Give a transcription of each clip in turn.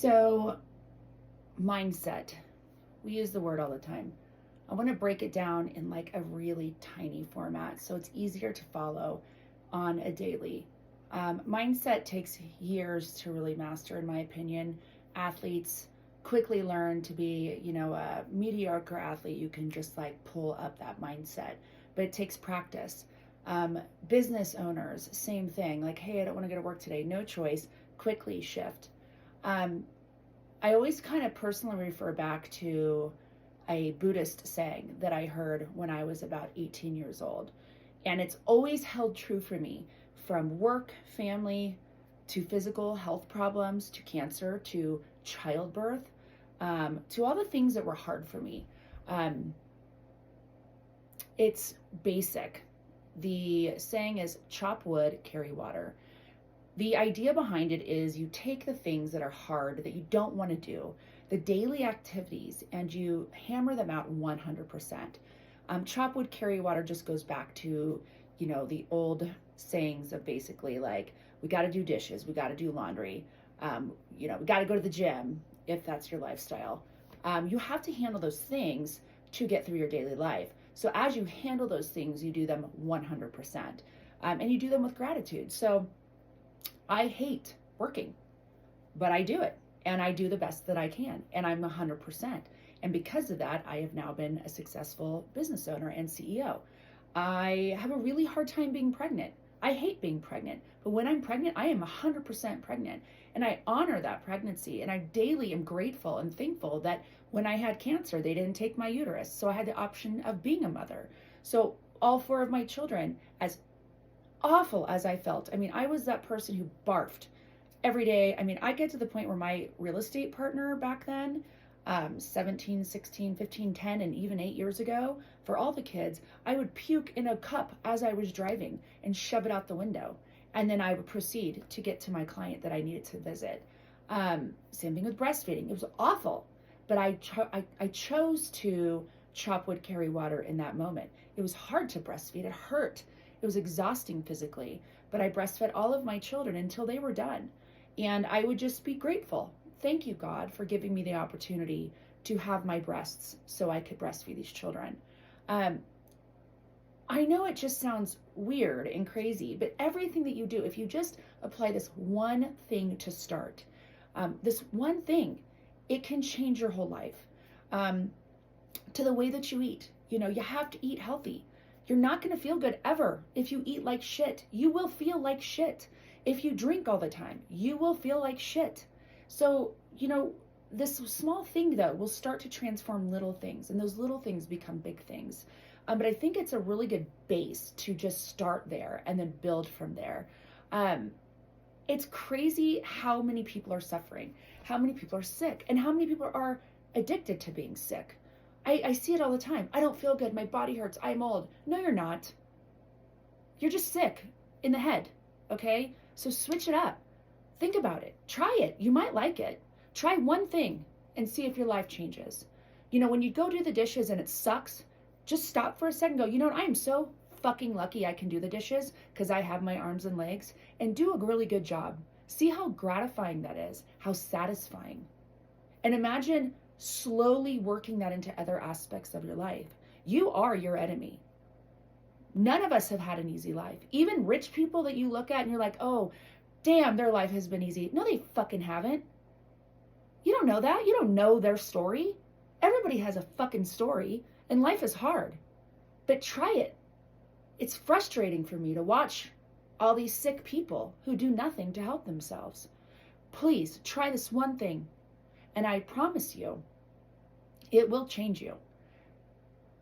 So, mindset. We use the word all the time. I want to break it down in like a really tiny format so it's easier to follow on a daily. Mindset takes years to really master, in my opinion. Athletes quickly learn to be, a mediocre athlete. You can just like pull up that mindset, but it takes practice. Business owners, same thing. Like, hey, I don't want to go to work today. No choice. Quickly shift. Um, I always kind of personally refer back to a Buddhist saying that I heard when I was about 18 years old. And it's always held true for me, from work, family, to physical health problems, to cancer, to childbirth, to all the things that were hard for me. Um, it's basic. The saying is chop wood, carry water. The idea behind it is you take the things that are hard, that you don't want to do, the daily activities, and you hammer them out 100%. Chop wood, carry water just goes back to, the old sayings of basically like, we got to do dishes, we got to do laundry, we got to go to the gym if that's your lifestyle. You have to handle those things to get through your daily life. So as you handle those things, you do them 100%. And you do them with gratitude. So I hate working, but I do it and I do the best that I can, and I'm 100%. And because of that, I have now been a successful business owner and CEO. I have a really hard time being pregnant. I hate being pregnant, but when I'm pregnant, I am 100% pregnant, and I honor that pregnancy. And I daily am grateful and thankful that when I had cancer, they didn't take my uterus. So I had the option of being a mother. So all four of my children, as awful as I felt. I mean, I was that person who barfed every day. I mean, I get to the point where my real estate partner back then, 17, 16, 15, 10, and even 8 years ago, for all the kids, I would puke in a cup as I was driving and shove it out the window. And then I would proceed to get to my client that I needed to visit. Same thing with breastfeeding. It was awful, but I chose to chop wood, carry water in that moment. It was hard to breastfeed. It hurt. It was exhausting physically, but I breastfed all of my children until they were done. And I would just be grateful. Thank you, God, for giving me the opportunity to have my breasts so I could breastfeed these children. I know it just sounds weird and crazy, but everything that you do, if you just apply this one thing to start, this one thing, it can change your whole life. To the way that you eat, you have to eat healthy. You're not going to feel good ever if you eat like shit. You will feel like shit. If you drink all the time, you will feel like shit. So, this small thing though will start to transform little things, and those little things become big things. But I think it's a really good base to just start there and then build from there. It's crazy how many people are suffering, how many people are sick, and how many people are addicted to being sick. I see it all the time. I don't feel good. My body hurts. I'm old. No, you're not. You're just sick in the head. Okay? So switch it up. Think about it. Try it. You might like it. Try one thing and see if your life changes. When you go do the dishes and it sucks, just stop for a second. Go, I am so fucking lucky I can do the dishes because I have my arms and legs, and do a really good job. See how gratifying that is, how satisfying. And imagine slowly working that into other aspects of your life. You are your enemy. None of us have had an easy life. Even rich people that you look at and you're like, oh, damn, their life has been easy. No, they fucking haven't. You don't know that. You don't know their story. Everybody has a fucking story, and life is hard. But try it. It's frustrating for me to watch all these sick people who do nothing to help themselves. Please try this one thing, and I promise you, it will change you.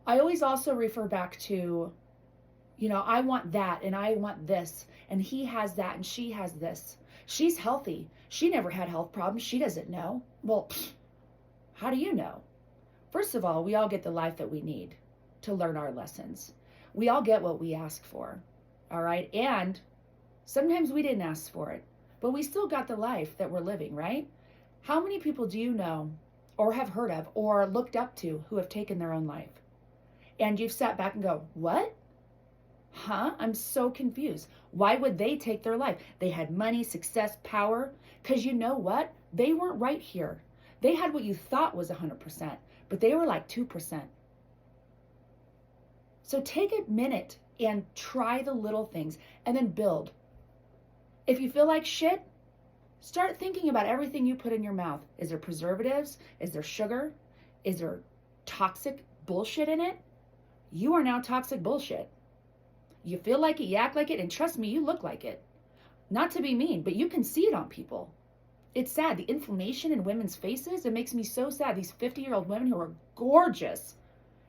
I always also refer back to, I want that and I want this, and he has that and she has this. She's healthy. She never had health problems. She doesn't know. Well, how do you know? First of all, we all get the life that we need to learn our lessons. We all get what we ask for. All right. And sometimes we didn't ask for it, but we still got the life that we're living, right? How many people do you know or have heard of or looked up to who have taken their own life? And you've sat back and go, what? Huh? I'm so confused. Why would they take their life? They had money, success, power. Because you know what? They weren't right here. They had what you thought was 100%, but they were like 2%. So take a minute and try the little things and then build. If you feel like shit, start thinking about everything you put in your mouth. Is there preservatives? Is there sugar? Is there toxic bullshit in it? You are now toxic bullshit. You feel like it, you act like it, and trust me, you look like it. Not to be mean, but you can see it on people. It's sad. The inflammation in women's faces, it makes me so sad. These 50-year-old women who are gorgeous,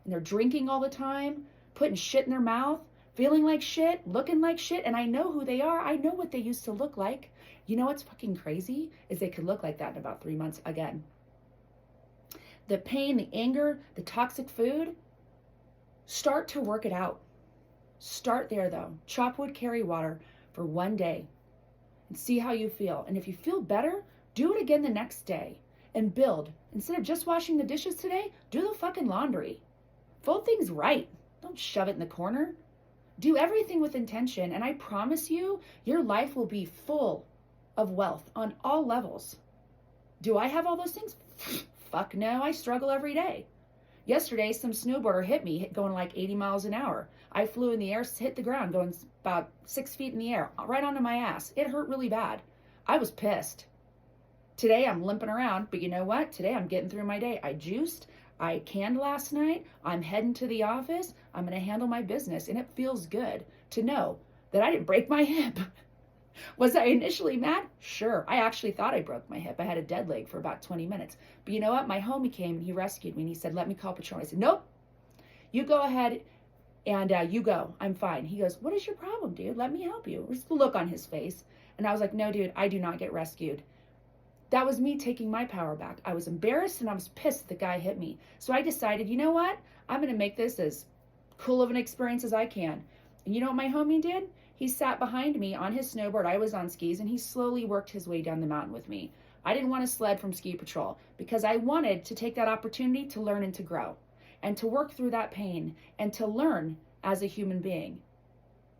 and they're drinking all the time, putting shit in their mouth, feeling like shit, looking like shit, and I know who they are. I know what they used to look like. You know what's fucking crazy? Is they could look like that in about 3 months again. The pain, the anger, the toxic food, start to work it out. Start there though. Chop wood, carry water for 1 day and see how you feel. And if you feel better, do it again the next day and build. Instead of just washing the dishes today, do the fucking laundry. Fold things right. Don't shove it in the corner. Do everything with intention, and I promise you, your life will be full of wealth on all levels. Do I have all those things? Fuck no, I struggle every day. Yesterday, some snowboarder hit me going like 80 miles an hour. I flew in the air, hit the ground, going about 6 feet in the air, right onto my ass. It hurt really bad. I was pissed. Today, I'm limping around, but you know what? Today, I'm getting through my day. I juiced. I canned last night. I'm heading to the office. I'm going to handle my business, and it feels good to know that I didn't break my hip. Was I initially mad? Sure. I actually thought I broke my hip. I had a dead leg for about 20 minutes. But you know what? My homie came and he rescued me and he said, let me call patrol. I said, nope. You go ahead and you go. I'm fine. He goes, what is your problem, dude? Let me help you. There's the look on his face. And I was like, no, dude, I do not get rescued. That was me taking my power back. I was embarrassed and I was pissed the guy hit me. So I decided, you know what? I'm going to make this as cool of an experience as I can. And you know what my homie did? He sat behind me on his snowboard. I was on skis, and he slowly worked his way down the mountain with me. I didn't want to sled from ski patrol because I wanted to take that opportunity to learn and to grow and to work through that pain and to learn as a human being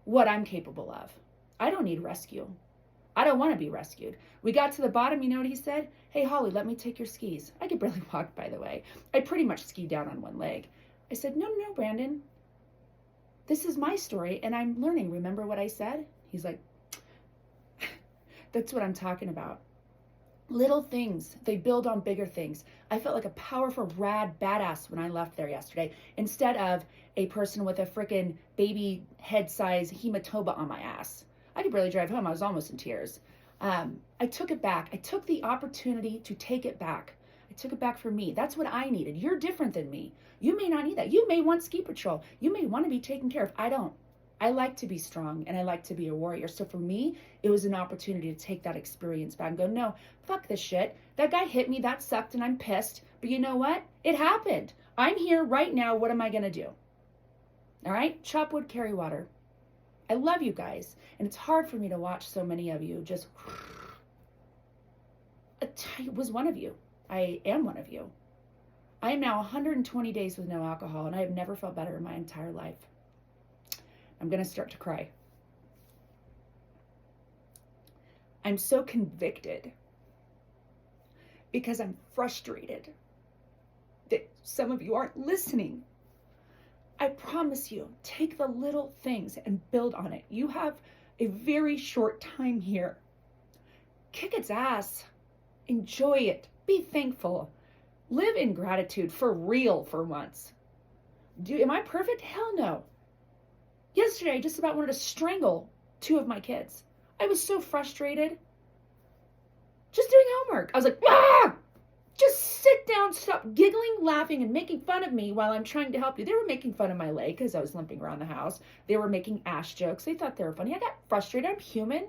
what I'm capable of. I don't need rescue. I don't want to be rescued. We got to the bottom. You know what he said? Hey, Holly, let me take your skis. I could barely walk, by the way. I pretty much skied down on one leg. I said, no, Brandon. This is my story, and I'm learning. Remember what I said? He's like, that's what I'm talking about. Little things, they build on bigger things. I felt like a powerful, rad badass when I left there yesterday, instead of a person with a freaking baby head-size hematoma on my ass. I could barely drive home. I was almost in tears. I took it back. I took the opportunity to take it back. I took it back for me. That's what I needed. You're different than me. You may not need that. You may want ski patrol. You may want to be taken care of. I don't. I like to be strong and I like to be a warrior. So for me, it was an opportunity to take that experience back and go, no, fuck this shit. That guy hit me. That sucked and I'm pissed. But you know what? It happened. I'm here right now. What am I going to do? All right? Chop wood, carry water. I love you guys. And it's hard for me to watch so many of you just... I was one of you. I am one of you. I am now 120 days with no alcohol, and I have never felt better in my entire life. I'm going to start to cry. I'm so convicted because I'm frustrated that some of you aren't listening. I promise you, take the little things and build on it. You have a very short time here. Kick its ass. Enjoy it. Be thankful. Live in gratitude for real for once. Am I perfect? Hell no. Yesterday, I just about wanted to strangle 2 of my kids. I was so frustrated. Just doing homework. I was like, ah! Just sit down, stop giggling, laughing, and making fun of me while I'm trying to help you. They were making fun of my leg because I was limping around the house. They were making ass jokes. They thought they were funny. I got frustrated. I'm human.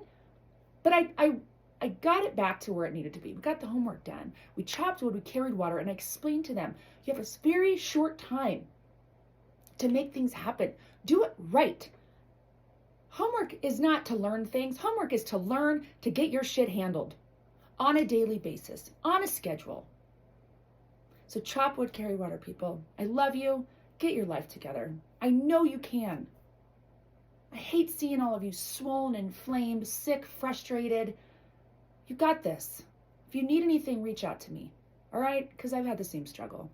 But I got it back to where it needed to be. We got the homework done. We chopped wood, we carried water, and I explained to them, you have a very short time to make things happen. Do it right. Homework is not to learn things. Homework is to learn to get your shit handled on a daily basis, on a schedule. So chop wood, carry water, people. I love you. Get your life together. I know you can. I hate seeing all of you swollen, inflamed, sick, frustrated. You got this. If you need anything, reach out to me. All right? Because I've had the same struggle.